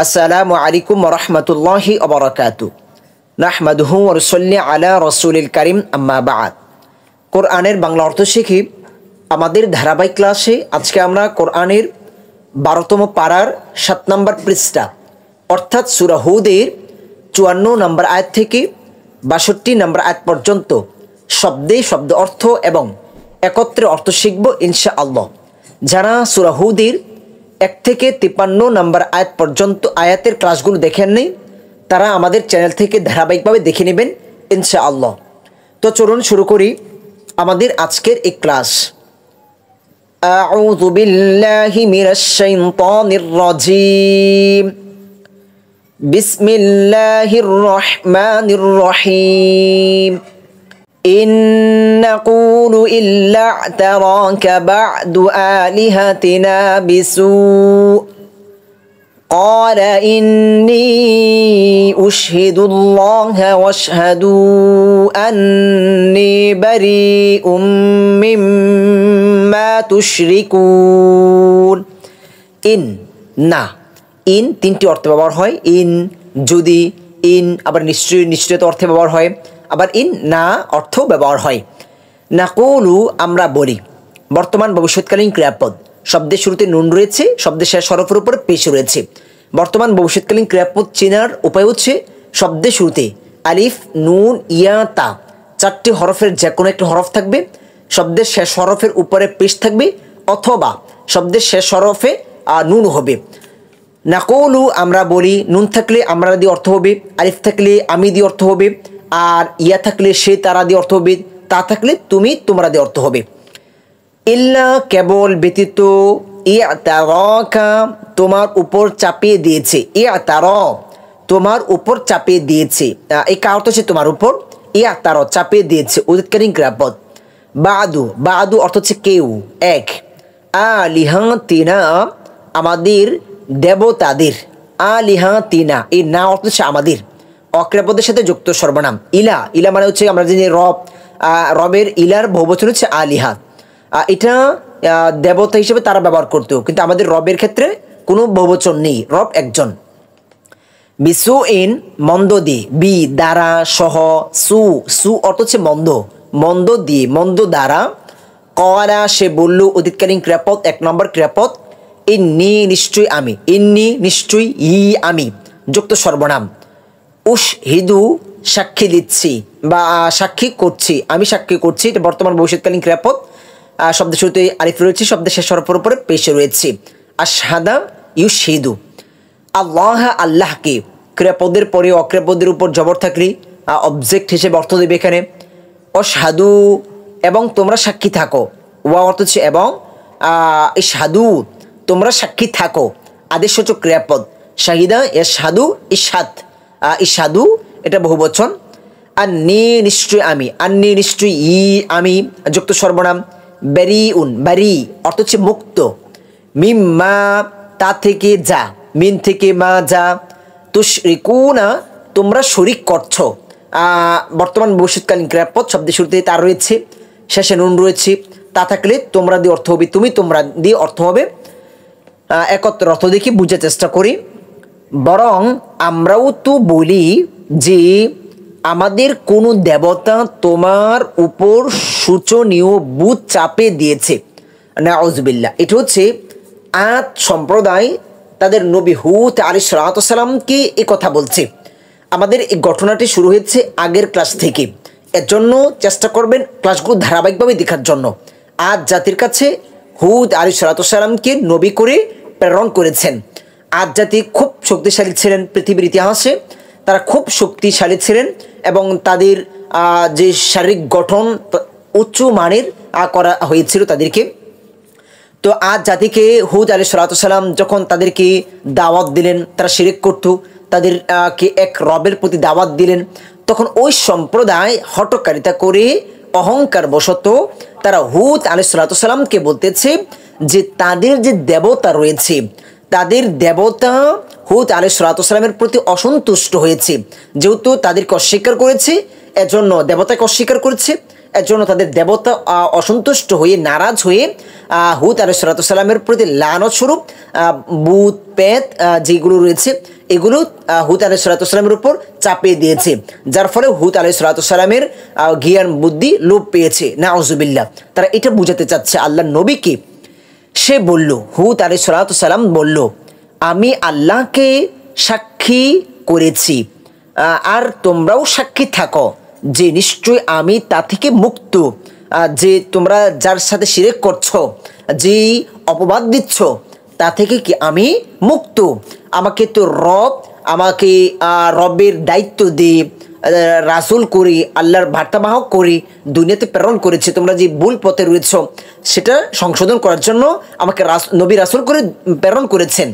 আসসালামু আলাইকুম ওয়া রাহমাতুল্লাহি ওয়া বারাকাতুহু। নাহমাদুহু ওয়া নুসাল্লি আলা রাসূলিল কারীম, আম্মা বা'দ। কোরআনের বাংলা অর্থ শিখি আমাদের ধারাবাহিক ক্লাসে আজকে আমরা কোরআনের 12তম পারার 7 নম্বর পৃষ্ঠা অর্থাৎ সূরা হুদের 54 নম্বর আয়াত থেকে 62 নম্বর আয়াত পর্যন্ত শব্দে শব্দ অর্থ এবং একত্রে অর্থ শিখব ইনশাআল্লাহ। যারা সূরা হুদের 1 থেকে 53 নম্বর আয়াত পর্যন্ত আয়াতের ক্লাসগুলো দেখেননি তারা আমাদের চ্যানেল থেকে ধারাবাহিকভাবে দেখে নেবেন ইনশাআল্লাহ। তো চলুন শুরু করি আমাদের আজকের এই ক্লাস। আউযু বিল্লাহি মিনাশ শাইতানির রাজীম। বিসমিল্লাহির রহমানির রহিম। ইন নাকুলু ইল্লা আ'তারাকা বা'দু আলিহাতিনা বিসু قال إني أشهد الله واشهدوا أني بريء مما تشركون। ইন না, ইন তিনটি অর্থে ব্যবহার হয়। ইন যদি, ইন আবার নিশ্চয়, নিশ্চয়তা অর্থে ব্যবহার হয়, আবার ইন না অর্থ ব্যবহার হয়। নাকুলু আমরা বলি, বর্তমান ভবিষ্যৎকালীন ক্রিয়াপদ। শব্দের শুরুতে নুন রয়েছে, শব্দের শেষ হরফের উপরে পেশ রয়েছে। বর্তমান ভবিষ্যৎকালীন ক্রিয়াপদ চেনার উপায় হচ্ছে শব্দের শুরুতে আলিফ নুন ইয়া তা 4টি হরফের যে কোনো একটি হরফ থাকবে, শব্দের শেষ হরফের উপরে পেশ থাকবে, অথবা শব্দের শেষ হরফে নুন হবে। নাকুলু আমরা বলি, নুন থাকলে আমরা দিয়ে অর্থ হবে, আলিফ থাকলে আমি দিয়ে অর্থ হবে, আর ইয়া থাকলে সে তারা দিয়ে অর্থ হবে, তা থাকলে তুমি তোমরা দিয়ে অর্থ হবে। ইল্লা কেবল ব্যতীত, ইআতারাকা তোমার উপর চাপিয়ে দিয়েছে, ইআতারা তোমার উপর চাপিয়ে দিয়েছে, এই কা অর্থ হচ্ছে তোমার উপর, ইআতারা চাপিয়ে দিয়েছে উদ্ধারকারী ক্রিয়াপদ। বাদু, বাদু অর্থ হচ্ছে কেউ, এক। আলিহাতিনা আমাদের দেবতাদের, আলিহাতিনা এই না অর্থ হচ্ছে আমাদের, অক্রিয়াপদের সাথে যুক্ত সর্বনাম। ইলা, ইলা মানে হচ্ছে আমরা জানি রব, রবের ইলার বহুবচন হচ্ছে আলিহা। এটা দেবতা হিসেবে তারা ব্যবহার করতো, কিন্তু আমাদের রবের ক্ষেত্রে কোনো বহুবচন নেই, রব একজন। বিসু ইন মন্দ দিয়ে, বি দ্বারা সহ, সু সু অর্থ হচ্ছে মন্দ, মন্দ দিয়ে মন্দ দ্বারা। করা সে বলল অতীতকালীন ক্রিয়াপদ 1 নম্বর ক্রিয়াপদ। ইন্নি নিশ্চয়ই আমি, ইন্নি নিশ্চয়ই, ই আমি যুক্ত সর্বনাম। উশহিদু সাক্ষী দিচ্ছি বা সাক্ষী করছি, আমি সাক্ষী করছি, এটা বর্তমান ভবিষ্যৎকালীন ক্রিয়াপদ। শব্দের শুরুতে আলিফ রয়েছে, শব্দের শেষ হরফের উপরে পেশে রয়েছে। আশহাদা ইউশহিদু আল্লাহ আল্লাহকে, ক্রিয়াপদের পরে অক্রিয়াপদের উপর জবর থাকলে অবজেক্ট হিসেবে অর্থ দেবে এখানে। অশহাদু এবং তোমরা সাক্ষী থাকো, ওয়া অর্থ হচ্ছে এবং, ইশহাদু তোমরা সাক্ষী থাকো আদেশসূচক ক্রিয়াপদ। শাহিদা ইশহাদু ইশহাদ, ইশহাদু এটা বহুবচন। আন্নি নিশ্চয় আমি, আন্নি নিশ্চয়, ই আমি যুক্ত সর্বনাম। বারিউন বারি অর্থ হচ্ছে মুক্ত। মিম্মা তা থেকে যা, মিন থেকে মা যা। তুশরিকুনা তোমরা শরিক করছো, বর্তমান ভবিষ্যৎকালীন ক্রিয়াপদ। শব্দের শুরুতে তার রয়েছে, শেষে নুন রয়েছে, তা থাকলে তোমরা দিয়ে অর্থ হবে তুমি, তোমরা দিয়ে অর্থ হবে। একত্র অর্থ দেখি বুঝার চেষ্টা করি। বরং আমরাও তো বলি যে আমাদের কোনো দেবতা তোমার উপর শোচনীয় বুঝ চাপে দিয়েছে, নাউজুবিল্লাহ। এটা হচ্ছে আদ সম্প্রদায় তাদের নবী হুদ আলাইহিস সালাতু ওয়াস সালামকে এই কথা বলছে। আমাদের এই ঘটনাটি শুরু হয়েছে আগের ক্লাস থেকে, এর জন্য চেষ্টা করবেন ক্লাসগুলো ধারাবাহিকভাবে দেখার জন্য। আদ জাতির কাছে হুদ আলাইহিস সালাতু ওয়াস সালামকে নবী করে প্রেরণ করেছেন। আদ জাতি খুব শক্তিশালী ছিলেন পৃথিবীর ইতিহাসে, তারা খুব শক্তিশালী ছিলেন এবং তাদের যে শারীরিক গঠন উচ্চ মানের করা হয়েছিল তাদেরকে। তো আজ জাতিকে হুদ আলাইহিস সালাতু ওয়াস সালাম যখন তাদেরকে দাওয়াত দিলেন, তারা শিরক করত, তাদেরকে এক রবের প্রতি দাওয়াত দিলেন, তখন ওই সম্প্রদায় হঠকারিতা করে অহংকার বশত তারা হুদ আলাইহিস সালাতু ওয়াস সালামকে বলতেছে যে তাদের যে দেবতা রয়েছে, তাদের দেবতা হুদ আলাইহিস সালাতু ওয়াস সালামের প্রতি অসন্তুষ্ট হয়েছে, যেহেতু তাদেরকে অস্বীকার করেছে, এজন্য দেবতাকে অস্বীকার করেছে, এর জন্য তাদের দেবতা অসন্তুষ্ট হয়ে নারাজ হয়ে হুদ আলাইহিস সালামের প্রতি লানত স্বরূপ ভূত পেত যেগুলো রয়েছে এগুলো হুদ আলাইহিস সালামের উপর চাপিয়ে দিয়েছে, যার ফলে হুদ আলাইহিস সালামের জ্ঞান বুদ্ধি লোপ পেয়েছে। নাউজুবিল্লাহ। তারা এটা বুঝাতে চাচ্ছে আল্লাহর নবীকে। সে বলল, হুদ আলাইহিস সালাম বলল, আমি আল্লাহকে সাক্ষী করেছি আর তোমরাও সাক্ষী থাকো যে নিশ্চয় আমি তা থেকে মুক্ত, যে তোমরা যার সাথে শিরক করছো, যে অপবাদ দিচ্ছ তা থেকে কি আমি মুক্ত। আমাকে তো আমাকে রবের দায়িত্ব দিয়ে রাসূল করি, আল্লাহর বার্তাবাহক করি দুনিয়াতে প্রেরণ করেছে। তোমরা যে ভুল পথে রয়েছ সেটা সংশোধন করার জন্য আমাকে নবী রাসূল করে প্রেরণ করেছেন।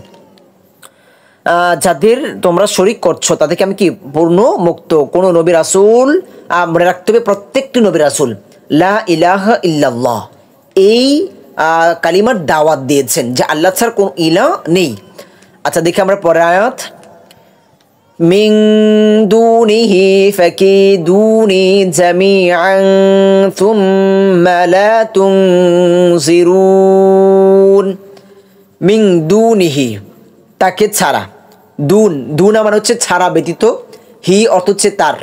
যাদের তোমরা শরিক করছো তাদেরকে আমি কি পূর্ণ মুক্ত। কোনো নবী রাসূল মনে রাখতে হবে, প্রত্যেকটি নবী রাসূল লা ইলাহা ইল্লাল্লাহ এই কালিমার দাওয়াত দিয়েছেন যে আল্লাহ ছাড়া কোনো ইলাহ নেই। আচ্ছা দেখি আমরা পরের আয়াত, মিন দুনিহি ফাকিদুনি জামিআন সুম্মা লা তুনজিরুন। মিন দুনিহি তাকে ছাড়া, দুনা মানে হচ্ছে ছাড়া ব্যতীত, হি অর্থ হচ্ছে তার,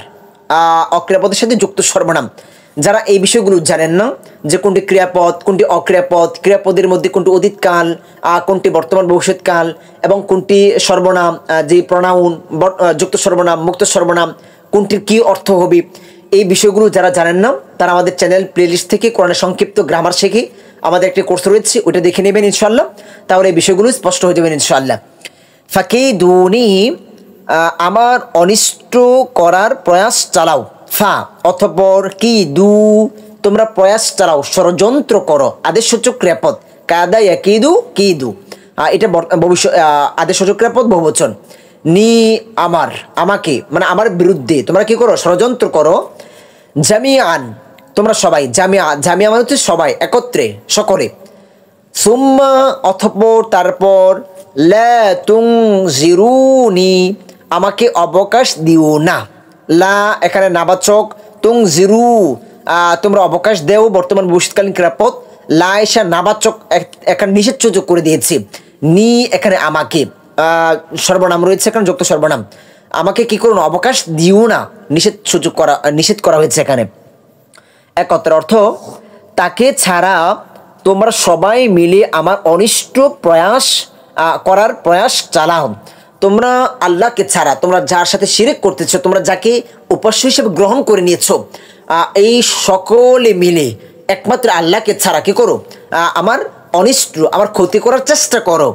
অক্রিয়াপদের সাথে যুক্ত সর্বনাম। যারা এই বিষয়গুলো জানেন না যে কোনটি ক্রিয়াপদ কোনটি অক্রিয়াপদ, ক্রিয়াপদের মধ্যে কোনটি অতীতকাল কোনটি বর্তমান ভবিষ্যৎকাল এবং কোনটি সর্বনাম, যে প্রনাউন যুক্ত সর্বনাম মুক্ত সর্বনাম কোনটির কি অর্থ হবে, এই বিষয়গুলো যারা জানেন না তারা আমাদের চ্যানেল প্লেলিস্ট থেকে কোরআনের সংক্ষিপ্ত গ্রামার শিখে আমাদের একটি কোর্স রয়েছে, ওটা দেখে নেবেন ইনশাআল্লাহ। তাহলে এই বিষয়গুলো স্পষ্ট হয়ে যাবেন ইনশাআল্লাহ। ফাকিদুনি আমার অনিষ্ট করার প্রয়াস চালাও, ফা অতঃপর কি দু তোমরা প্রয়াস চালাও, ষড়যন্ত্র করো, আদেশসূচক ক্রিয়াপদ কাদা ইয়াকিদু কিদু, এটা ভবিষ্যৎ আদেশসূচক ক্রিয়াপদ বহুবচন। নি আমার, আমাকে মানে আমার বিরুদ্ধে তোমরা কি করো, ষড়যন্ত্র করো। জামিআন তোমরা সবাই, জামিয়া মানে হচ্ছে সবাই একত্রে সকলে। সুম্মা অতঃপর তারপর, লা তুনজিরুনি আমাকে অবকাশ দিও না, লা এখানে নাবাচক, তুনজিরু তোমরা অবকাশ দেও বর্তমান ভবিষ্যৎকালীন ক্রিয়াপদ, লা এসা নাবাচক এখানে নিষেধসূচক করে দিয়েছে, নি এখানে আমাকে সর্বনাম রয়েছে এখানে যুক্ত সর্বনাম, আমাকে কি করুন অবকাশ দিও না, নিষেধ করা হয়েছে এখানে। এক কথার অর্থ তাকে ছাড়া তোমরা সবাই মিলে আমার অনিষ্ট প্রয়াস করার প্রয়াস চালাও। তোমরা আল্লাহকে ছাড়া তোমরা যার সাথে শিরক করতেছো, তোমরা যাকে উপাস্য হিসেবে গ্রহণ করে নিয়েছো, এই সকলে মিলে একমাত্র আল্লাহকে ছাড়া কি করো, আমার অনিষ্ট আমার ক্ষতি করার চেষ্টা করো।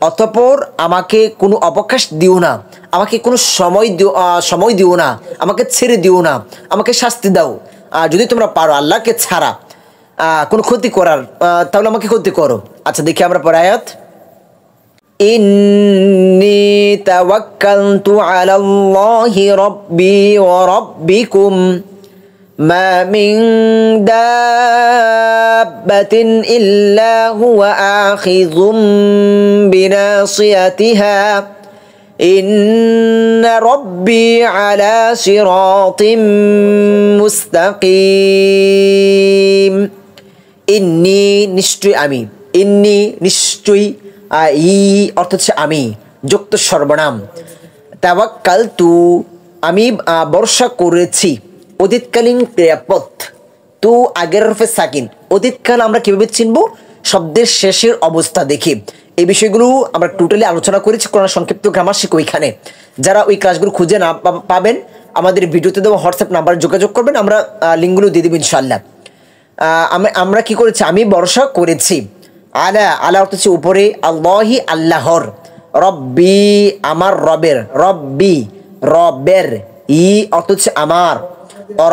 অতঃপর আমাকে কোনো অবকাশ দিও না, আমাকে কোনো সময় দিও না, আমাকে ছেড়ে দিও না, আমাকে শাস্তি দাও। যদি তোমরা পারো আল্লাহকে ছাড়া কোনো ক্ষতি করার, তাহলে আমাকে ক্ষতি করো। আচ্ছা দেখি আমরা পরে আয়াত, ইন্নী তাওয়াক্কালতু আলাল্লাহি রাব্বি ওয়া রাব্বিকুম মা মিন দাব্বাতিন ইল্লা হুয়া আখিযুম বিনাসিয়াতিহা ইন্না রাব্বি আলা সিরাতিম মুস্তাকিম। ইন্নী নিশ্চয়ই আমি, ইন্নী নিশ্চয়ই, ই অর্থ হচ্ছে আমি যুক্ত সর্বনাম, তাওয়াক্কালতু আমি ভরসা করেছি, অতীতকালীন ক্রিয়াপদ, তু আগের হরফে সাকিন। অতীতকাল আমরা কিভাবে চিনবো, শব্দের শেষের অবস্থা দেখে। এই বিষয়গুলো আমরা টোটালি আলোচনা করেছি কোরআন সংক্ষিপ্ত গ্রামার শিখো ওইখানে। যারা ওই ক্লাসগুলো খুঁজে না পাবেন আমাদের ভিডিওতে দেওয়া হোয়াটসঅ্যাপ নাম্বারে যোগাযোগ করবেন, আমরা লিঙ্কগুলো দিয়ে দেবো ইনশাআল্লাহ। আমরা কি করেছি, আমি ভরসা করেছি, আলা আলা অর্থ হচ্ছে উপরে, আল্লাহি আল্লাহর, রব্বি আমার রবের, রব্বি রবের, ই অর্থ হচ্ছে আমার,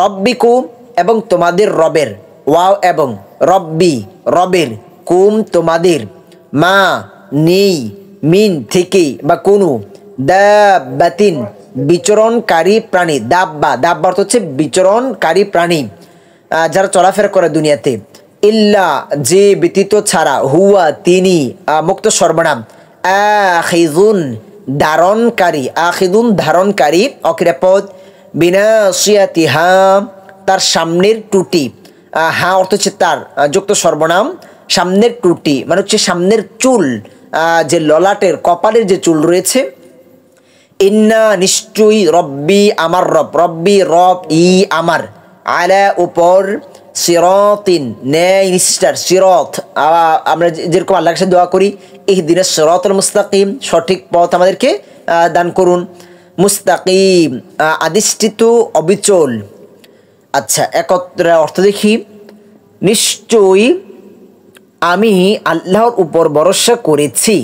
রব্বিকুম এবং তোমাদের রবের, ওয়াও এবং রব্বি রবের, কুম তোমাদের, মা নেই, মিন থেকে বা কোনো, দাব্বাতিন বিচরণকারী প্রাণী, দাব্বা দাব্বা অর্থ হচ্ছে বিচরণকারী প্রাণী যারা চলাফেরা করে দুনিয়াতে, ইল্লা যে ব্যতীত ছাড়া, হুয়া তিনি মুক্ত সর্বনাম, আখিযুন ধারণকারী, আখিযুন ধারণকারী অক্রিয়াপদ, বিনাসিয়াতিহা তার সামনের টুটি, হা অর্থ হচ্ছে তার, যুক্ত সর্বনাম, সামনের টুটি মানে হচ্ছে সামনের চুল, যে ললাটের কপালের যে চুল রয়েছে। ইন্না নিশ্চয়ই, রব্বি আমার রব, রব্বি রব, ই আমার, আলা উপর, সিরাতিন ন্যায় নিষ্ঠার, সিরাত আমরা যেরকম আল্লাহর কাছে দোয়া করি ইহদিনাস সিরাতাল মুস্তাকিম, সঠিক পথ আমাদেরকে দান করুন, মুস্তাকিম আদিষ্ঠিত অবিচল। আচ্ছা, একত্রে অর্থ দেখি। নিশ্চয়ই আমি আল্লাহর উপর ভরসা করেছি।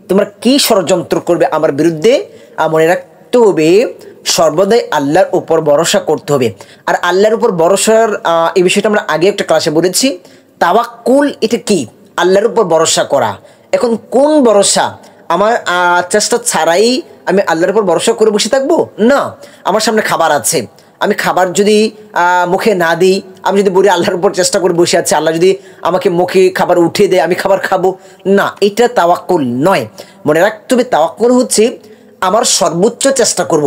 তোমরা কি ষড়যন্ত্র করবে আমার বিরুদ্ধে? মনে রাখতে হবে সর্বদাই আল্লাহর উপর ভরসা করতে হবে। আর আল্লাহর উপর ভরসার এই বিষয়টা আমরা আগে একটা ক্লাসে বলেছি। তাওয়াক্কুল এটা কি? আল্লাহর উপর ভরসা করা। এখন কোন ভরসা? আমার চেষ্টা ছাড়াই আমি আল্লাহর উপর ভরসা করে বসে থাকবো? না। আমার সামনে খাবার আছে, আমি খাবার যদি মুখে না দিই, আমি যদি বলি আল্লাহর উপর চেষ্টা করে বসে আছি, আল্লাহ যদি আমাকে মুখে খাবার উঠিয়ে দেয় আমি খাবার খাবো না, এটা তাওয়াক্কুল নয়। মনে রাখতে হবে তাওয়াক্কুল হচ্ছে আমার সর্বোচ্চ চেষ্টা করব,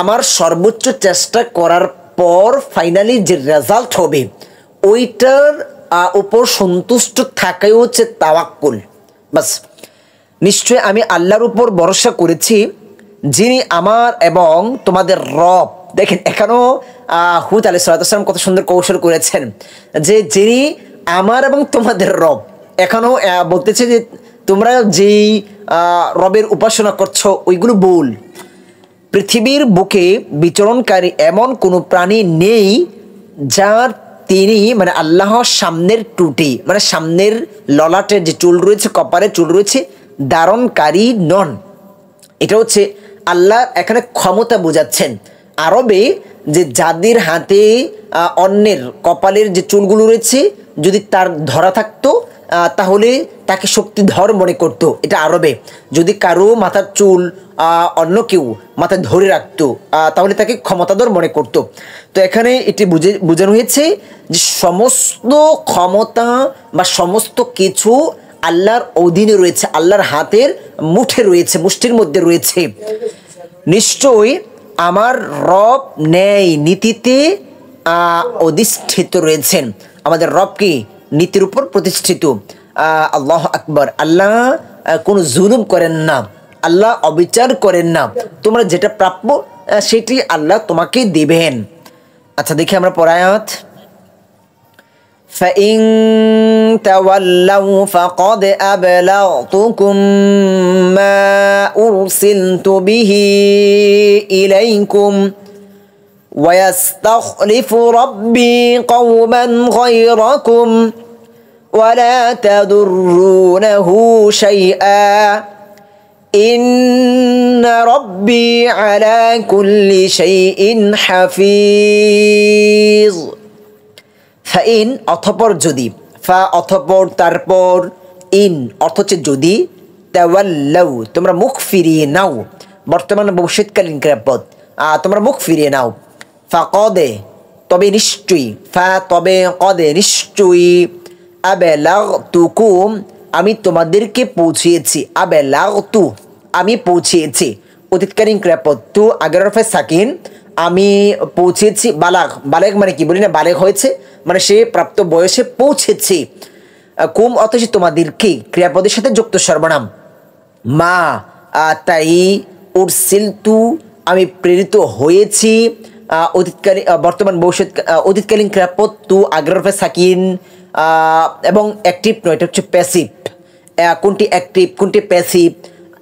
আমার সর্বোচ্চ চেষ্টা করার পর ফাইনালি যে রেজাল্ট হবে ওইটার উপর সন্তুষ্ট থাকাই হচ্ছে তাওয়াক্কুল। বাস। নিশ্চয় আমি আল্লাহর উপর ভরসা করেছি, যিনি আমার এবং তোমাদের রব। দেখেন এখানেও হুদ আলাইহিস সালাম কত সুন্দর কৌশল করেছেন যে যিনি আমার এবং তোমাদের রব। এখানেও বলতেছে যে তোমরা যেই রবের উপাসনা করছো ওইগুলো ভুল। পৃথিবীর বুকে বিচরণকারী এমন কোনো প্রাণী নেই যার তিনি মানে আল্লাহর সামনের টুটি মানে সামনের ললাটের যে চুল রয়েছে, কপালের চুল রয়েছে, ধারণকারী নন। এটা হচ্ছে আল্লাহ এখানে ক্ষমতা বোঝাচ্ছেন। আরবে যে যাদের হাতে অন্যের কপালের যে চুলগুলো রয়েছে যদি তার ধরা থাকতো তাহলে তাকে শক্তিধর মনে করতো। এটা আরবে। যদি কারো মাথার চুল অন্য কেউ মাথায় ধরে রাখতো তাহলে তাকে ক্ষমতাধর মনে করতো। তো এখানে এটি বোঝানো হয়েছে যে সমস্ত ক্ষমতা বা সমস্ত কিছু আল্লাহর অধীনে রয়েছে, আল্লাহর হাতের মুঠে রয়েছে, মুষ্টির মধ্যে রয়েছে। নিশ্চয়ই আমার রব ন্যায় নীতিতে অধিষ্ঠিত রয়েছেন। আমাদের রব কি? নীতির উপর প্রতিষ্ঠিত। আল্লাহ আকবার। আল্লাহ কোনো জুলুম করেন না, আল্লাহ অবিচার করেন না। তোমরা যেটা প্রাপ্য সেটি আল্লাহ তোমাকে দিবেন। আচ্ছা দেখি আমরা পরায়াত। فإن تولوا فقد أبلغتكم ما أرسلت به إليكم ويستخلف ربي قوما غيركم ولا تضرونه شيئا إن ربي على كل شيء حفيظ। ফাইন অথপর যদি, ফা অথপর তারপর, ইন অর্থ হচ্ছে যদি, তাওয়াল্লাউ তোমরা মুখ ফিরিয়ে নাও, বর্তমান ভবিষ্যৎকালীন ক্রিয়াপদ, তোমরা মুখ ফিরিয়ে নাও। ফাকদে তবে নিশ্চয়ই, ফা তবে কদে নিশ্চয়ই, আবলাগতুকুম আমি তোমাদেরকে পৌঁছিয়েছি, আবলাগতু আমি পৌঁছিয়েছি, অতীতকালীন ক্রিয়াপদ, তু আগের রফে সাকিন, আমি পৌঁছেছি। বালাগ, বালেগ মানে কি বলি না, বালেগ হয়েছে মানে সে প্রাপ্ত বয়সে পৌঁছেছে। কুম অথচ তোমাদেরকে ক্রিয়াপদের সাথে যুক্ত সর্বনাম। মা তাই, উরসিলতু আমি প্রেরিত হয়েছি, অতীতকালীন বর্তমান ভবিষ্যৎ অতীতকালীন ক্রিয়াপদ, তু আগের রফে সাকিন এবং অ্যাক্টিভ নয়, এটা হচ্ছে প্যাসিভ। কোনটি অ্যাক্টিভ কোনটি প্যাসিভ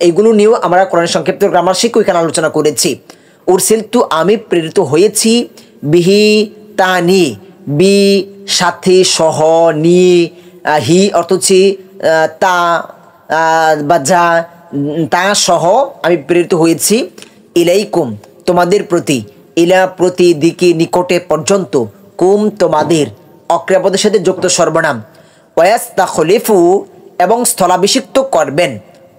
এগুলো নিয়েও আমরা কোরআনের সংক্ষিপ্ত গ্রামার শিখে ওইখানে আলোচনা করেছি। উরসিলতু আমি প্রেরিত হয়েছি, বিহি তা নিয়ে, বি সাথে সহ নিয়ে, হি অর্থ হচ্ছে তা বা যা, তা সহ আমি প্রেরিত হয়েছি, ইলাইকুম তোমাদের প্রতি, ইলা প্রতি দিকে নিকটে পর্যন্ত, কুম তোমাদের অক্রিয়াপদের সাথে যুক্ত সর্বনাম। ওয়াস্তাখলিফু এবং স্থলাভিষিক্ত করবেন,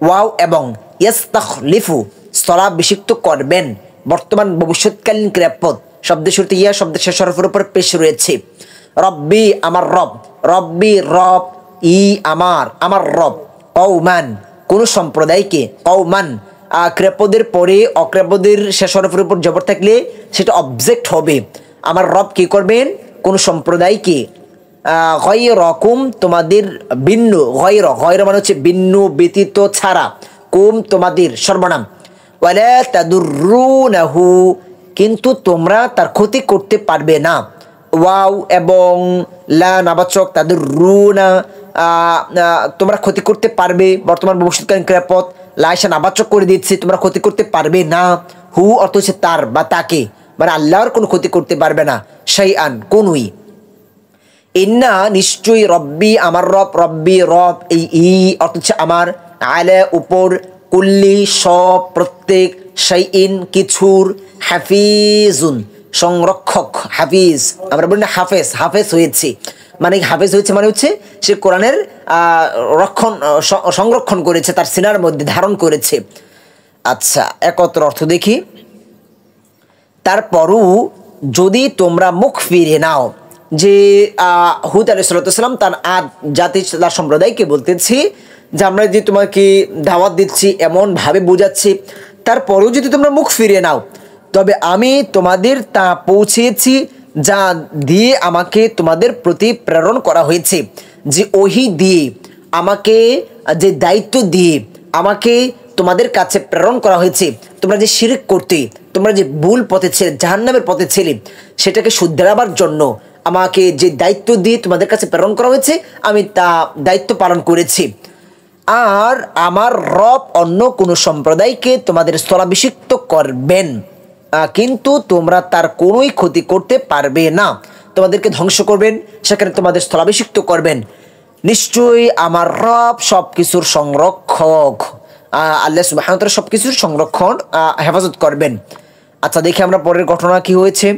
ওয়াও এবং ইয়াস্তাখলিফু স্থলাভিষিক্ত করবেন, বর্তমান ভবিষ্যৎকালীন ক্রিয়াপদ, শব্দের শুরুতে ইয়া শব্দের শেষ হরফের উপর পেশ রয়েছে। রব্বি আমার রব, রব্বি রব, ই আমার, আমার রব, কওমান কোন সম্প্রদায়কে, কওমান ক্রিয়াপদের পরে অক্রিয়াপদের শেষ হরফের উপর জবর থাকলে সেটা অবজেক্ট হবে। আমার রব কি করবেন? কোন সম্প্রদায়কে গায়রাকুম তোমাদের ভিন্ন, গায়রা মানে হচ্ছে ভিন্ন, ব্যতীত, ছাড়া, কুম তোমাদের সর্বনাম, ওয়ালা তাদুররুনাহু কিন্তু তোমরা তার ক্ষতি করতে পারবে না। ওয়াও এবং লা নাবাচক, তাদুররুনা তোমরা ক্ষতি করতে পারবে, বর্তমান ভবিষ্যৎকালীন ক্রিয়াপদ, লা এসে নাবাচক করে দিচ্ছে, তোমরা ক্ষতি করতে পারবে না। হু অর্থ হচ্ছে তার বা তাকে, মানে আল্লাহর কোনো ক্ষতি করতে পারবে না। শাইআন কোনই। ইন্না নিশ্চয়ই, রব্বি আমার রব, রব্বি রব, এই ই অর্থ হচ্ছে আমার, আলা উপর, কুল্লি সব, প্রত্যেক, শাইইন কিছুর, হাফিজুন সংরক্ষক, হাফিজ আমরা বলি না হাফেজ, হাফেজ হয়েছে মানে, হাফেজ হয়েছে মানে হচ্ছে সে কোরআনের সংরক্ষণ করেছে, তার সিনার মধ্যে ধারণ করেছে। আচ্ছা, একত্র অর্থ দেখি। তারপরও যদি তোমরা মুখ ফিরে নাও, যে হুদ আলাইহিস সালাম তার জাতি, তার সম্প্রদায়কে বলতেছি যে আমরা যে তোমাকে দাওয়াত দিচ্ছি, এমনভাবে বোঝাচ্ছি, তারপরেও যদি তোমরা মুখ ফিরিয়ে নাও, তবে আমি তোমাদের তা পৌঁছেছি যা দিয়ে আমাকে তোমাদের প্রতি প্রেরণ করা হয়েছে, যে ওহী দিয়ে, আমাকে যে দায়িত্ব দিয়ে আমাকে তোমাদের কাছে প্রেরণ করা হয়েছে। তোমরা যে শিরক করতে, তোমরা যে ভুল পথে ছিলে, জাহান্নামের পথে ছিলে, সেটাকে শুধরাবার জন্য আমাকে যে দায়িত্ব দিয়ে তোমাদের কাছে প্রেরণ করা হয়েছে, আমি তা দায়িত্ব পালন করেছি। আর আমার রব অন্য কোনো সম্প্রদায়কে তোমাদের স্থলাভিষিক্ত করবেন, কিন্তু তোমরা তার কোনোই ক্ষতি করতে পারবে না। তোমাদেরকে ধ্বংস করবেন, সেখানে তোমাদের স্থলাভিষিক্ত করবেন। নিশ্চয়ই আমার রব সব কিছুর সংরক্ষক, আল্লাহ সুবহানাহু ওয়া তাআলা সব কিছুর সংরক্ষণ হেফাজত করবেন। আচ্ছা, দেখি আমরা পরের ঘটনা কি হয়েছে।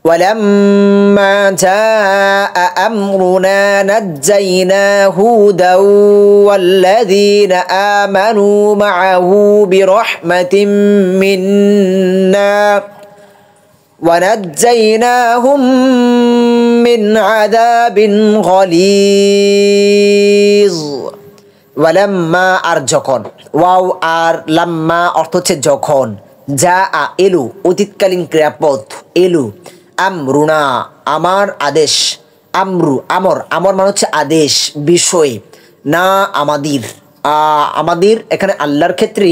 ولما جاء أمرنا نجينا هودا والذين آمنوا معه برحمة منا ونجيناهم من عذاب غليظ। ওয়ালাম্মা আর যখন, ওয়াও আর লাম্মা অর্থ হচ্ছে যখন, যা এলু অতীতকালীন ক্রিয়াপদ, এলু, আমরুনা আমার আদেশ, আমরু আমর, আমর মানে হচ্ছে আদেশ, বিষয়, না আমাদের, আমাদের এখানে আল্লাহর ক্ষেত্রে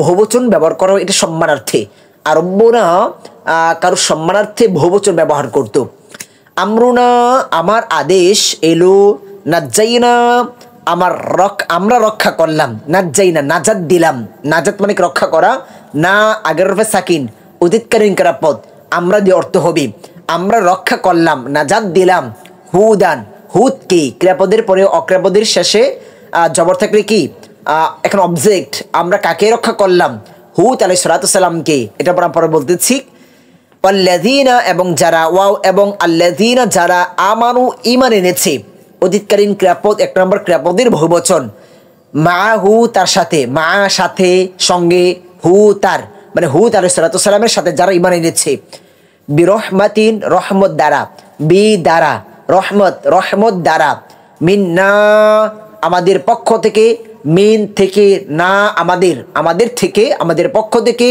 বহুবচন ব্যবহার করা, এটা সম্মানার্থে। আরব্যরা কারোর সম্মানার্থে বহুবচন ব্যবহার করত। আমরুনা আমার আদেশ, এলো, নাজ্জাইনা আমরা রক্ষা করলাম, নাজ্জাইনা নাজাত দিলাম, নাজাত মানে রক্ষা করা, না আগের রূপে সাকিন, অতীতকালীন ক্রিয়াপদ, আমরা দিয়ে অর্থ হবে আমরা রক্ষা করলাম, নাজাত দিলাম, হুদান হুদকে, ক্রিয়াপদের পরে অক্রিয়াপদের শেষে জবর থাকলে কি এখন অবজেক্ট, আমরা কাকে রক্ষা করলাম, হুদ আলাইহিস সালামকে। এটা পরে বলতেছি। আল্লাযীনা এবং যারা, ওয়াও এবং আল্লাযীনা যারা, আমানু ঈমান এনেছে, অতীতকালীন ক্রিয়াপদ, এক নম্বর ক্রিয়াপদের বহুবচন, মাহু তার সাথে, মা সাথে, সঙ্গে, হু তার, মানে হুদ আলাইহিস সালামের সাথে যারা ঈমান এনেছে, বিরহমাতিন রহমত দ্বারা, বি দ্বারা, রহমত রহমত দ্বারা, মিন্না আমাদের পক্ষ থেকে, মিন থেকে, না আমাদের, আমাদের থেকে, আমাদের পক্ষ থেকে,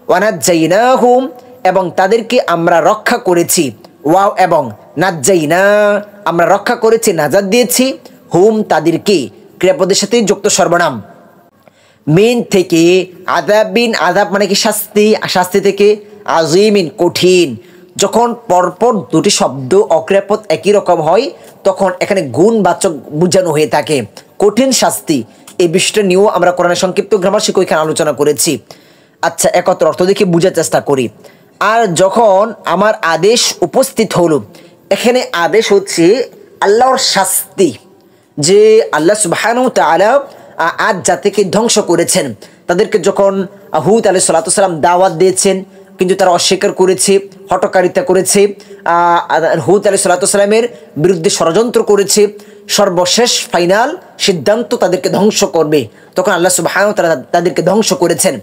ওয়ানাজ্জাইনাহুম এবং তাদেরকে আমরা রক্ষা করেছি, ওয়াও এবং নাজ্জাইনা আমরা রক্ষা করেছি, নাজাত দিয়েছি, হুম তাদেরকে, ক্রিয়াপদের সাথে যুক্ত সর্বনাম, মিন থেকে, আযাবিন আযাব মানে কি শাস্তি, শাস্তি থেকে, আজিমিন কঠিন। যখন পরপর দুটি শব্দ অক্রিয়াপদ একই রকম হয়, তখন এখানে গুণবাচক বোঝানো হয়ে থাকে, কঠিন শাস্তি। এই বিষয়টা নিয়েও আমরা কোরআনের সংক্ষিপ্ত গ্রামার শিখে এখানে আলোচনা করেছি। আচ্ছা, একত্র অর্থ দেখে বোঝার চেষ্টা করি। আর যখন আমার আদেশ উপস্থিত হলো, এখানে আদেশ হচ্ছে আল্লাহর শাস্তি, যে আল্লাহ সুবহানাহু ওয়া তাআলা আদ জাতিকে ধ্বংস করেছেন। তাদেরকে যখন হুদ আলাইহিস সালাম দাওয়াত দিয়েছেন, কিন্তু তারা অস্বীকার করেছে, হঠকারিতা করেছে, হুদ আলাইহিস সালামের বিরুদ্ধে ষড়যন্ত্র করেছে, সর্বশেষ ফাইনাল সিদ্ধান্ত তাদেরকে ধ্বংস করবে, তখন আল্লাহ সুবহানাহু ওয়া তাআলা তাদেরকে ধ্বংস করেছেন।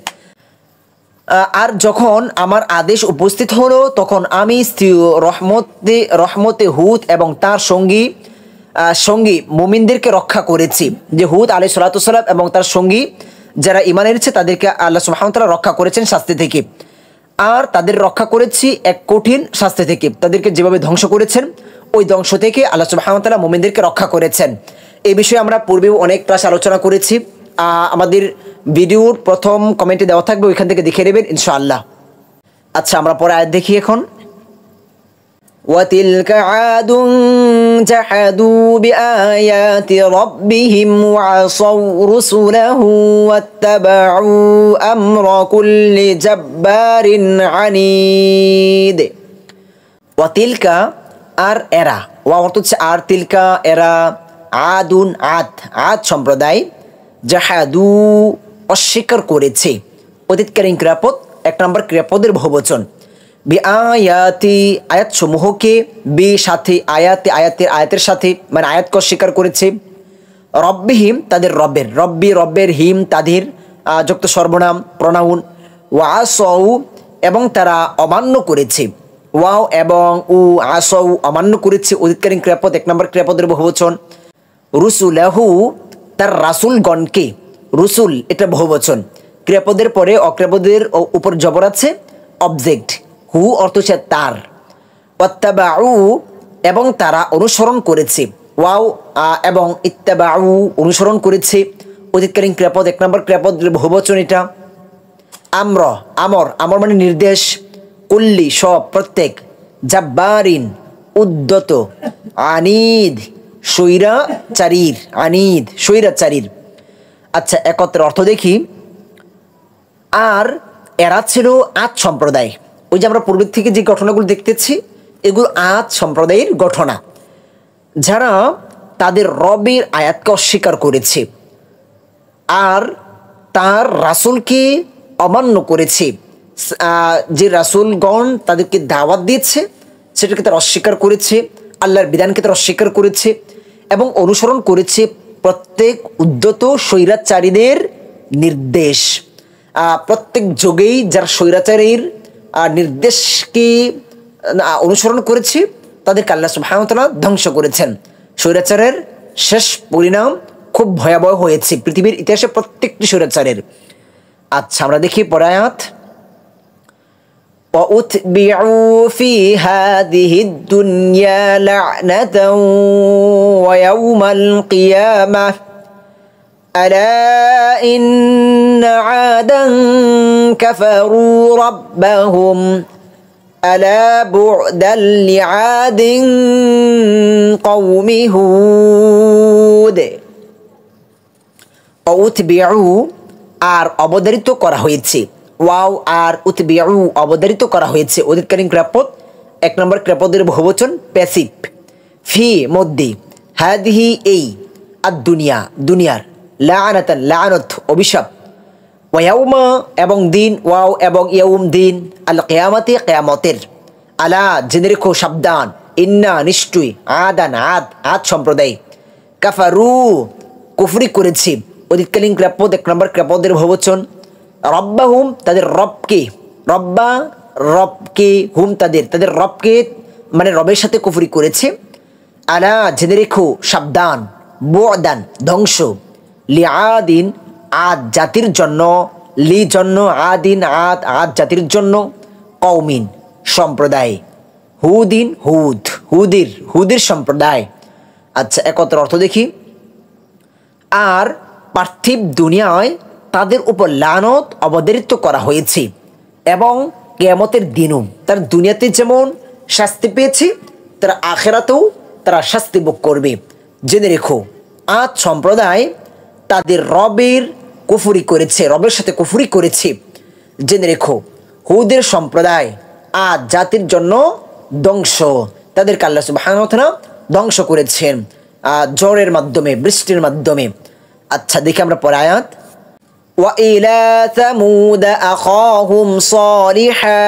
আর যখন আমার আদেশ উপস্থিত হলো, তখন আমি রহমতে হুদ এবং তার সঙ্গী মুমিনদেরকে রক্ষা করেছি, যে হুদ আলাইহিস সালাম এবং তার সঙ্গী যারা ঈমান এনেছে তাদেরকে আল্লাহ সুবহানাহু ওয়া তাআলা রক্ষা করেছেন শাস্তি থেকে। আর তাদের রক্ষা করেছি এক কঠিন শাস্তি থেকে। তাদেরকে যেভাবে ধ্বংস করেছেন ওই ধ্বংস থেকে আল্লাহ সুবহানাহু ওয়া তাআলা মুমিনদেরকে রক্ষা করেছেন। এই বিষয়ে আমরা পূর্বেও অনেক ক্লাস আলোচনা করেছি। আমাদের ভিডিওর প্রথম কমেন্টে দেওয়া থাকবে, ওইখান থেকে দেখে নেবেন ইনশাআল্লাহ। আচ্ছা, আমরা পরে আয়াত দেখি এখন। وَتِلْكَ عَادٌ جَحَدُوا بِآيَاتِ رَبِّهِمْ وَعَصَوْا رُسُلَهُ وَاتَّبَعُوا أَمْرَ كُلِّ جَبَّارٍ عَنِيدٍ। ওয়াতিলকা আর এরা, ওয়া অর্থ হচ্ছে আর, তিলকা এরা, আদুন আদ, আদ সম্প্রদায়, জাহাদু অস্বীকার করেছে, অতীতকালীন ক্রিয়াপদ, এক নম্বর ক্রিয়াপদের বহুবচন। বি আয়াতি আয়াত সমূহকে, বি সাথে, আয়াতে আয়াতের সাথে, মানে আয়াতকে অস্বীকার করেছে। রব্বিহিম তাদের রব্বের, রব্বি রব্বের, হিম তাদের যুক্ত সর্বনাম প্রনাউন। ওয়াসৌ এবং তারা অমান্য করেছে, ওয়াও এবং উ আসৌ অমান্য করেছে, অতীতকালীন ক্রিয়াপদ, এক নম্বর ক্রিয়াপদের বহুবচন। রুসুলাহু তার রাসুলগণকে, রুসুল এটা বহুবচন, ক্রিয়াপদের পরে অক্রিয়াপদের উপর জবর আছে, অবজেক্ট, হু অর্থ হচ্ছে তার। ওয়াত্তাবাউ এবং তারা অনুসরণ করেছে, ওয়াও এবং ইত্তাবাউ অনুসরণ করেছে, অতীতকালীন ক্রিয়াপদ, এক নম্বর ক্রিয়াপদের বহুবচন এটা। আমর আমর আমর মানে নির্দেশ, কুল্লি সব প্রত্যেক, জাব্বারিন উদ্যত, আনিদ স্বৈরাচারীর, আনিদ স্বৈরাচারীর। আচ্ছা, একত্রে অর্থ দেখি। আর এরা ছিল আদ সম্প্রদায়, ওই যে আমরা পূর্বের থেকে যে ঘটনাগুলো দেখতেছি এগুলো আদ সম্প্রদায়ের ঘটনা, যারা তাদের রবের আয়াতকে অস্বীকার করেছে আর তার রাসূলকে অমান্য করেছে। যে রাসূলগণ তাদেরকে দাওয়াত দিয়েছে সেটাকে তারা অস্বীকার করেছে, আল্লাহর বিধানকে তারা অস্বীকার করেছে এবং অনুসরণ করেছে প্রত্যেক উদ্যত স্বৈরাচারীদের নির্দেশ। প্রত্যেক যুগেই যারা স্বৈরাচারীর নির্দেশকে অনুসরণ করেছে তাদেরকে আল্লাহ সুবহানাহু ওয়া তাআলা ধ্বংস করেছেন। স্বৈরাচারের শেষ পরিণাম খুব ভয়াবহ হয়েছে পৃথিবীর ইতিহাসে প্রত্যেকটি স্বৈরাচারের। আচ্ছা, আমরা দেখি পরে আয়াত। وَأُتْبِعُوا فِي هَذِهِ الدُّنْيَا لَعْنَةً وَيَوْمَ الْقِيَامَةِ أَلَا إِنَّ عَادًا كَفَرُوا رَبَّهُمْ أَلَا بُعْدًا لِعَادٍ قَوْمِ هُودٍ। وَأُتْبِعُوا আর অবধারিত করা হয়েছে, ওয়াও আর উতবিউ অবধারিত করা হয়েছে, অতীতকালীন ক্রিয়াপদ, এক নম্বর ক্রিয়াপদের বহুবচন প্যাসিভ। ফি মধ্যে, হাদিহি এই, আর দুনিয়া দুনিয়ার, লাআনাতান লাআনত অভিশাপ, ওয়ায়াউমা এবং দিন, ওয়াও এবং ইয়াউম দিন, আল কিয়ামাতে কিয়ামতের, আলা জেনে রেখো সাবধান, ইন্না নিশ্চয়ই, আদান আদ আদ সম্প্রদায়, কাফারু কুফরি করেছে, অতীতকালীন ক্রিয়াপদ, এক নম্বর ক্রিয়াপদের বহুবচন। রব্বাহুম তাদের রবকে, রব্বা রবকে, হুম তাদের রবকে মানে রবের সাথে কুফরি করেছে। আলা জেনে রেখো সাবধান, বু'দান ধ্বংস, লিআদিন আদ জাতির জন্য, লি জন্য, আদিন আদ আদ জাতির জন্য, কওমিন সম্প্রদায়, হুদিন হুদ হুদির সম্প্রদায়। আচ্ছা, একত্র অর্থ দেখি। আর পার্থিব দুনিয়ায় তাদের উপর লানত অবধারিত করা হয়েছে এবং কিয়ামতের দিনও তার দুনিয়াতে যেমন শাস্তি পেয়েছে তারা আখিরাতেও তারা শাস্তি ভোগ করবে। জেনে রেখো আদ সম্প্রদায় তাদের রবের কুফরি করেছে, রবের সাথে কুফরি করেছে। জেনে রেখো হুদের সম্প্রদায় আদ জাতির জন্য ধ্বংস, তাদেরকে আল্লাহ সুবহানাহু ওয়া তাআলা ধ্বংস করেছেন ঝড়ের মাধ্যমে, বৃষ্টির মাধ্যমে। আচ্ছা, দেখি আমরা পরে আয়াত। وإلى ثمود أخاهم صالحا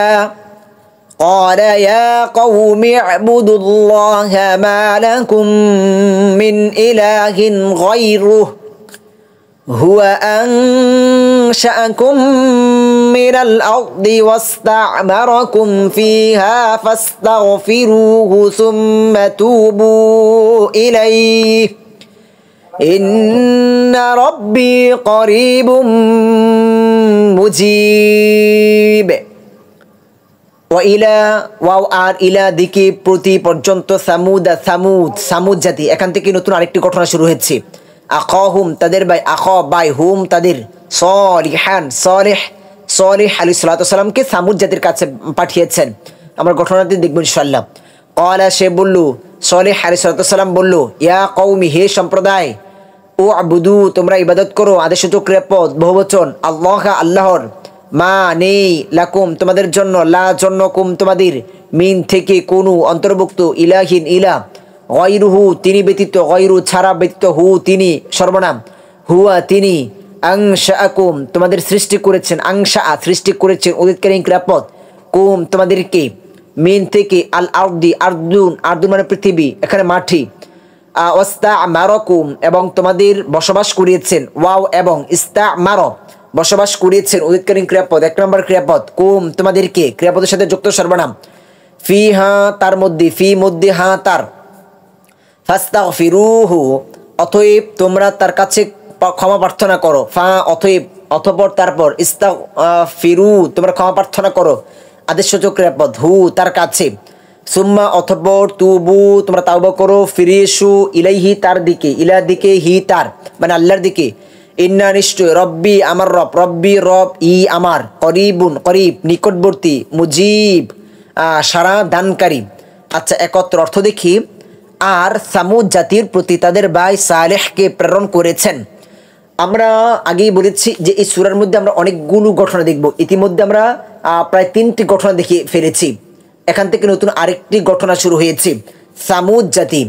قال يا قوم اعبدوا الله ما لكم من إله غيره هو أنشأكم من الأرض واستعمركم فيها فاستغفروه ثم توبوا إليه ইন্না রব্বি করিবুম মুজিব। ওয়া ইলা ওয়াও আর ইলা দিকে প্রতি পর্যন্ত সামুদ জাতি, এখান থেকে নতুন আরেকটি ঘটনা শুরু হচ্ছে। আখাহুম তাদের ভাই, বাই হুম তাদের, সলিহ আলাইহিস সালাতু ওয়াস সালামকে সামুদ জাতির কাছে পাঠিয়েছেন। আমরা ঘটনাটি দেখব ইনশাআল্লাহ। ক্বালা সে বলল, সলিহ আলাইহিস সালাতু ওয়াস সালাম বলল, ইয়া কওমি হে সম্প্রদায়, উ'বুদু তোমরা ইবাদত করো, আদেশসূচক ক্রিয়াপদ বহুবচন, আল্লাহ আল্লাহর, মা নেই, লাকুম তোমাদের জন্য, লা জন্য, কুম তোমাদের, মিন থেকে কোনো অন্তর্ভুক্ত, ইলাহিন ইলা, গয়রুহু তিনি ব্যতীত, গয়রু ছাড়া ব্যতীত, হু তিনি সর্বনাম, হুয়া তিনি, আংশাআকুম তোমাদের সৃষ্টি করেছেন, সৃষ্টি করেছেন উদিতকালীন ক্রিয়াপদ, কুম তোমাদেরকে, মিন থেকে, আল আরদুন মানে পৃথিবী, এখানে মাটি, ওয়াস্তা'মারাকুম এবং তোমাদের বসবাস করিয়েছেন, ওয়াও এবং ইস্তা'মার বসবাস করিয়েছেন উদিতকালীন ক্রিয়াপদ, 1 নম্বর ক্রিয়াপদ, কুম তোমাদেরকে ক্রিয়াপদের সাথে যুক্ত সর্বনাম, ফিহা তার মধ্যে, ফি মধ্যে হা তার, ফাস্তাগফিরুহু অতএব তোমরা তার কাছে ক্ষমা প্রার্থনা করো, অতএব অতঃপর তারপর, ইস্তাগফিরু তোমরা ক্ষমা প্রার্থনা করো আদেশসূচক ক্রিয়াপদ, হু তার কাছে, সুম্মা অতঃপর, তুবু তোমরা তাওবা করো, ফিরে এসো, ইলাইহি তার দিকে, ইলার দিকে, হি তার মানে আল্লাহর দিকে, ইন্না নিশ্চয়, রব্বি আমার রব, রব্বি রব, ই আমার, করিবুন করিব নিকটবর্তী, মুজিব সারা দানকারী। আচ্ছা একত্র অর্থ দেখি। আর সামুদ জাতির প্রতি তাদের ভাই সালেহকে প্রেরণ করেছেন। আমরা আগেই বলেছি যে এই সূরার মধ্যে আমরা অনেকগুলো ঘটনা দেখব। ইতিমধ্যে আমরা প্রায় 3টি ঘটনা দেখে ফেলেছি। এখান থেকে নতুন আরেকটি ঘটনা শুরু হয়েছে। সামুদ জাতি,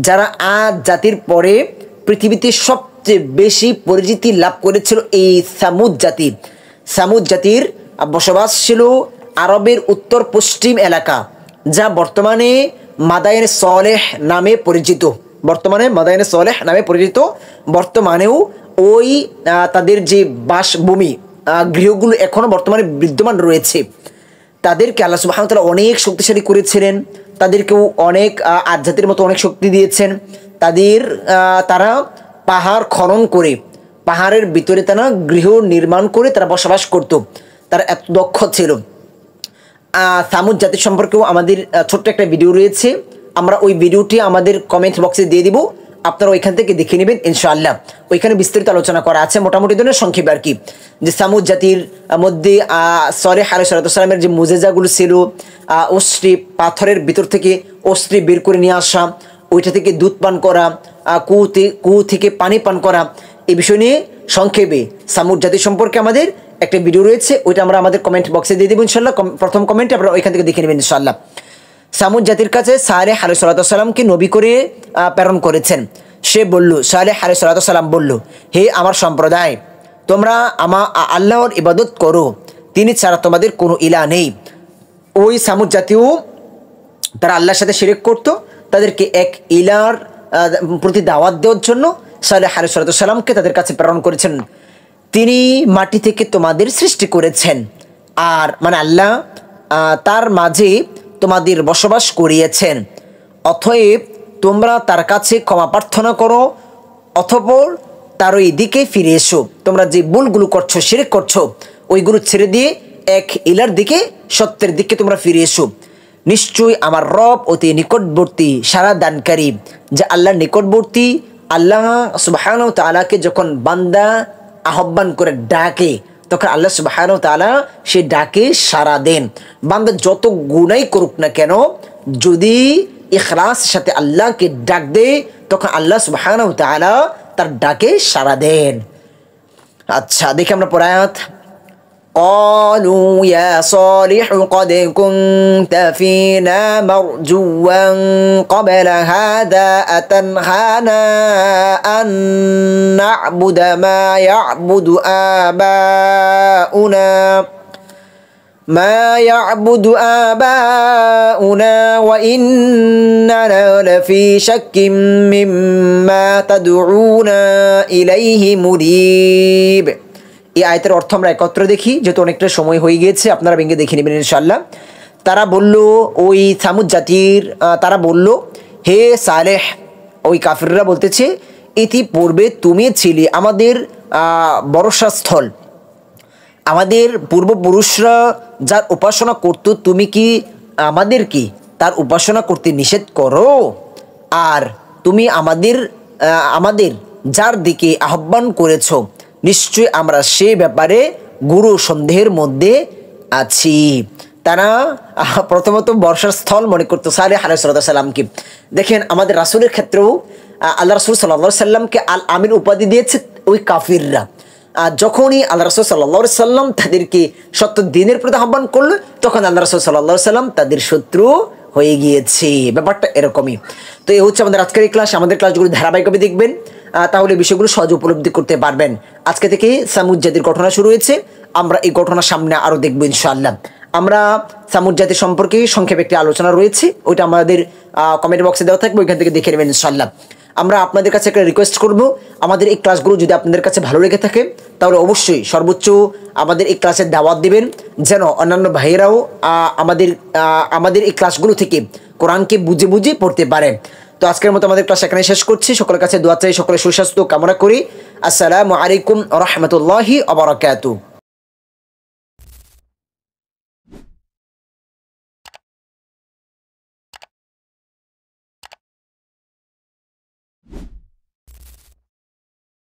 যারা আদ জাতির পরে পৃথিবীতে সবচেয়ে বেশি পরিচিতি লাভ করেছিল এই সামুদ জাতি। সামুদ জাতির বসবাস ছিল আরবের উত্তর পশ্চিম এলাকা, যা বর্তমানে মাদায়েন সলেহ নামে পরিচিত। বর্তমানেও ওই তাদের যে বাসভূমি, গৃহগুলো এখনও বর্তমানে বিদ্যমান রয়েছে। তাদেরকে আল্লাহ সুবহানাহু ওয়া তাআলা অনেক শক্তিশালী করেছিলেন, তাদেরকেও অনেক আদ জাতির মতো অনেক শক্তি দিয়েছেন। তারা পাহাড় খনন করে, পাহাড়ের ভিতরে তারা গৃহ নির্মাণ করে তারা বসবাস করত। তারা এত দক্ষ ছিল। সামুদ জাতি সম্পর্কেও আমাদের ছোট্ট একটা ভিডিও রয়েছে, আমরা ওই ভিডিওটি আমাদের কমেন্ট বক্সে দিয়ে দিব, আপনারা ওইখান থেকে দেখে নেবেন ইনশাআল্লাহ। ওইখানে বিস্তারিত আলোচনা করা আছে, মোটামুটি ধরনের সংক্ষেপে আর কি, যে সামুদ জাতির মধ্যে সলেহ আলাইহিস সালামের যে মুজেজাগুলো ছিল, অস্ত্রী পাথরের ভিতর থেকে অস্ত্রী বের করে নিয়ে আসা, ওইটা থেকে দুধ পান করা, কুয়ো থেকে পানি পান করা, এই বিষয় নিয়ে সংক্ষেপে সামুদ জাতি সম্পর্কে আমাদের একটা ভিডিও রয়েছে, ওইটা আমরা আমাদের কমেন্ট বক্সে দিয়ে দেবো ইনশাআল্লাহ। প্রথম কমেন্টে আপনারা ওইখান থেকে দেখে নেবেন ইনশাআল্লাহ। সামুদ জাতির কাছে সালেহ আলাইহিস সালামকে নবী করে প্রেরণ করেছেন। সালেহ আলাইহিস সালাম বলল, হে আমার সম্প্রদায়, তোমরা আল্লাহর ইবাদত করো, তিনি ছাড়া তোমাদের কোনো ইলাহ নেই। ওই সামুদ জাতিও তারা আল্লাহর সাথে শিরক করত, তাদেরকে এক ইলাহর প্রতি দাওয়াত দেওয়ার জন্য সালেহ আলাইহিস সালামকে তাদের কাছে প্রেরণ করেছেন। তিনি মাটি থেকে তোমাদের সৃষ্টি করেছেন, আর মানে আল্লাহ তার মাঝে তোমাদের বসবাস করিয়েছেন। অতএব তোমরা তার কাছে ক্ষমা প্রার্থনা করো, অতঃপর তার ওই দিকে ফিরে এসো। তোমরা যে ভুলগুলো করছো, শিরক করছো, ওইগুলো ছেড়ে দিয়ে এক ইলার দিকে, সত্যের দিকে তোমরা ফিরে এসো। নিশ্চয়ই আমার রব অতি নিকটবর্তী, সারা দানকারী। যে আল্লাহর নিকটবর্তী, আল্লাহ সুবহানাহু ওয়া তাআলাকে যখন বান্দা আহ্বান করে ডাকে, তখন আল্লাহ সুবহানাহু ওয়া তাআলা সেই ডাকে সাড়া দেন। বান্দা যত গুনাই করুক না কেন, যদি ইখলাসের সাথে আল্লাহকে ডাক দেয়, তখন আল্লাহ সুবহানাহু ওয়া তাআলা তার ডাকে সাড়া দেন। আচ্ছা দেখি আমরা পরে আয়াত। قالوا يا صالح قد كنت فينا مرجوا قبل هذا أتنهانا أن نعبد ما يعبد آباؤنا وإننا لفي شك مما تدعونا إليه مريب। এই আয়াতের অর্থ আমরা একত্র দেখি, যেহেতু অনেকটা সময় হয়ে গিয়েছে, আপনারা ভেঙে দেখে নেবেন ইনশাআল্লাহ। তারা বলল, ওই সামুদ জাতির তারা বলল, হে সালেহ, ওই কাফিররা বলতেছে, ইতিপূর্বে তুমি ছিলে আমাদের ভরসাস্থল, আমাদের পূর্বপুরুষরা যার উপাসনা করত তুমি কি আমাদেরকে তার উপাসনা করতে নিষেধ করো? আর তুমি আমাদের যার দিকে আহ্বান করেছ নিশ্চয়ই আমরা সে ব্যাপারে গুরু সন্দেহের মধ্যে আছি। তারা প্রথমত বর্ষার স্থল মনে করতো সালেহ আলাইহিস সালামকে। দেখেন আমাদের রাসূলের ক্ষেত্রেও আল্লাহ রাসূল সাল্লাল্লাহু আলাইহি সাল্লামকে আল আমিন উপাধি দিয়েছে ওই কাফিররা। যখনই আল্লাহ রাসূল সাল্লাল্লাহু আলাইহি সাল্লাম তাদেরকে সত্য দ্বীনের প্রতি আহ্বান করলো, তখন আল্লাহ রাসূল সাল্লাল্লাহু আলাইহি সাল্লাম তাদের শত্রু হয়ে গিয়েছে। ব্যাপারটা এরকমই। তো এই হচ্ছে আমাদের আজকের এই ক্লাস। আমাদের ক্লাসগুলো ধারাবাহিকভাবে দেখবেন, তাহলে বিষয়গুলো সহজে উপলব্ধি করতে পারবেন। আজকে থেকে সামুদ জাতির ঘটনা শুরু হয়েছে, আমরা এই ঘটনা সামনে আরও দেখবো ইনশাআল্লাহ। আমরা সামুদ জাতি সম্পর্কে সংক্ষেপে একটি আলোচনা রয়েছে, ওইটা আমাদের কমেন্ট বক্সে দেওয়া থাকবে, ওইখান থেকে দেখে নেবেন ইনশাআল্লাহ। আমরা আপনাদের কাছে একটা রিকোয়েস্ট করব, আমাদের এই ক্লাসগুলো যদি আপনাদের কাছে ভালো লেগে থাকে তাহলে অবশ্যই সর্বোচ্চ আমাদের এই ক্লাসের দাওয়াত দিবেন, যেন অন্যান্য ভাইয়েরাও আমাদের এই ক্লাসগুলো থেকে কোরআনকে বুঝে বুঝে পড়তে পারে। তো আজকের মতো আমাদের ক্লাস এখানে শেষ করছি। সকলের কাছে দোয়া চাই, সকলের সুস্বাস্থ্য কামনা করি। আসসালামু আলাইকুম ওয়া রাহমাতুল্লাহি ওয়া বারাকাতুহু।